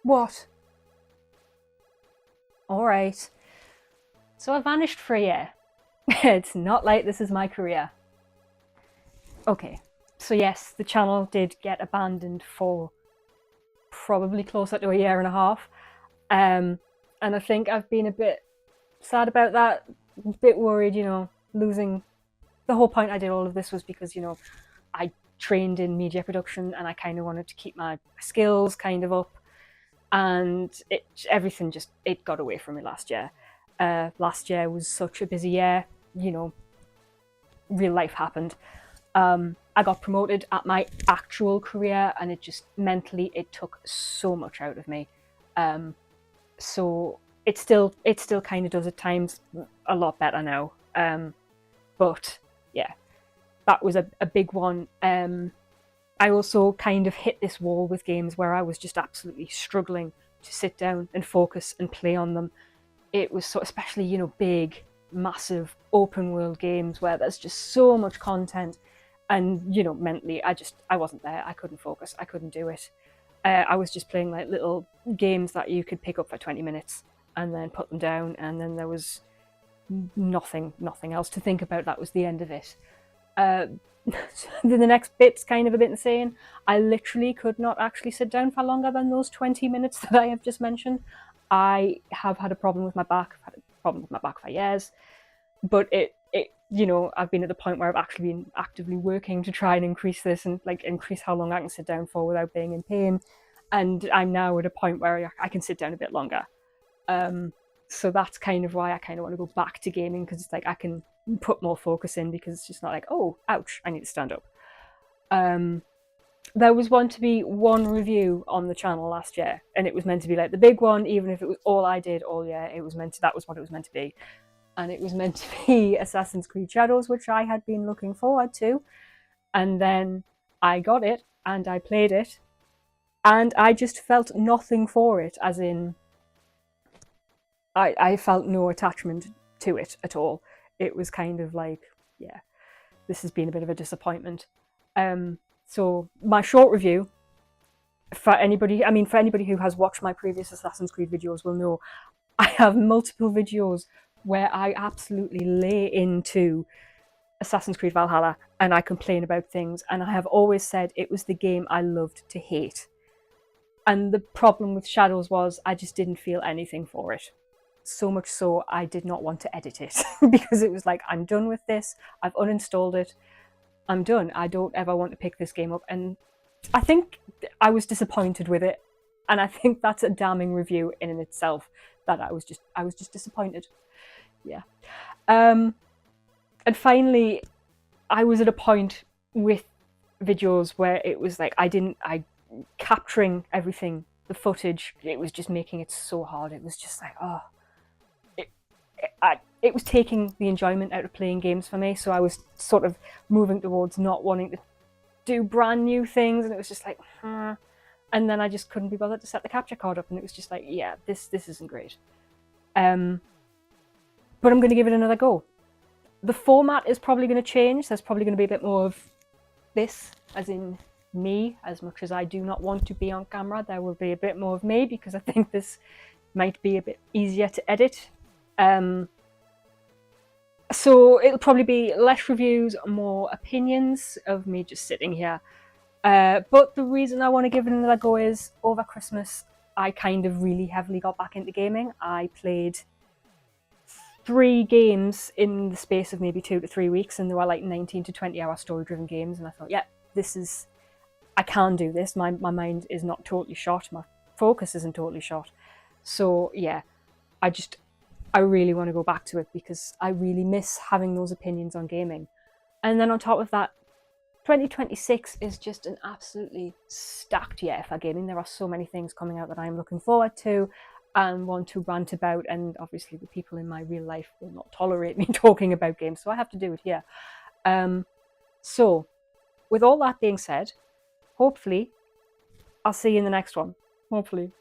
What? Alright. So I vanished for a year. It's not like this is my career. Okay, so yes, the channel did get abandoned for probably closer to a year and a half. And I think I've been a bit sad about that, a bit worried, losing. The whole point I did all of this was because, I trained in media production and I kind of wanted to keep my skills kind of up. And everything it got away from me last year. Last year was such a busy year, real life happened. I got promoted at my actual career, and it just mentally it took so much out of me. So it still kind of does at times, a lot better now. But yeah, that was a big one. I also kind of hit this wall with games where I was just absolutely struggling to sit down and focus and play on them. It was so, especially, big, massive open world games where there's just so much content. And, mentally, I wasn't there. I couldn't focus. I couldn't do it. I was just playing like little games that you could pick up for 20 minutes and then put them down. And then there was nothing else to think about. That was the end of it. The next bit's kind of a bit insane. I literally could not actually sit down for longer than those 20 minutes that I have just mentioned. I have had a problem with my back. I've had a problem with my back for years. But I've been at the point where I've actually been actively working to try and increase this and increase how long I can sit down for without being in pain. And I'm now at a point where I can sit down a bit longer. So that's kind of why I kind of want to go back to gaming, because it's like I can put more focus in, because it's just not like, oh, ouch, I need to stand up. There was one to be one review on the channel last year, and it was meant to be like the big one, even if it was all I did all year. That was what it was meant to be. And it was meant to be Assassin's Creed Shadows, which I had been looking forward to. And then I got it, and I played it, and I just felt nothing for it, as in, I felt no attachment to it at all. It was kind of like, yeah, this has been a bit of a disappointment. So my short review, for anybody who has watched my previous Assassin's Creed videos will know, I have multiple videos where I absolutely lay into Assassin's Creed Valhalla and I complain about things, and I have always said it was the game I loved to hate. And the problem with Shadows was I just didn't feel anything for it. So much so I did not want to edit it because it was like, I'm done with this, I've uninstalled it, I'm done. I don't ever want to pick this game up. And I think I was disappointed with it, and I think that's a damning review in and itself, that I was just disappointed. Yeah. And finally, I was at a point with videos where it was like capturing everything, the footage, it was just making it so hard. It was just like, oh, it was taking the enjoyment out of playing games for me. So I was sort of moving towards not wanting to do brand new things, and it was just like, and then I just couldn't be bothered to set the capture card up, and it was just like, yeah, this isn't great. But I'm going to give it another go. The format is probably going to change. There's probably going to be a bit more of this, as in me. As much as I do not want to be on camera, there will be a bit more of me, because I think this might be a bit easier to edit. So it'll probably be less reviews, more opinions of me just sitting here. But the reason I want to give it another go is, over Christmas, I kind of really heavily got back into gaming. I played 3 games in the space of maybe 2 to 3 weeks, and they were like 19 to 20 hour story driven games. And I thought, yeah, I can do this. My mind is not totally shot. My focus isn't totally shot. So yeah, I really want to go back to it, because I really miss having those opinions on gaming. And then on top of that, 2026 is just an absolutely stacked year for gaming. There are so many things coming out that I'm looking forward to and want to rant about, and obviously the people in my real life will not tolerate me talking about games, so I have to do it here. So with all that being said, hopefully I'll see you in the next one. Hopefully.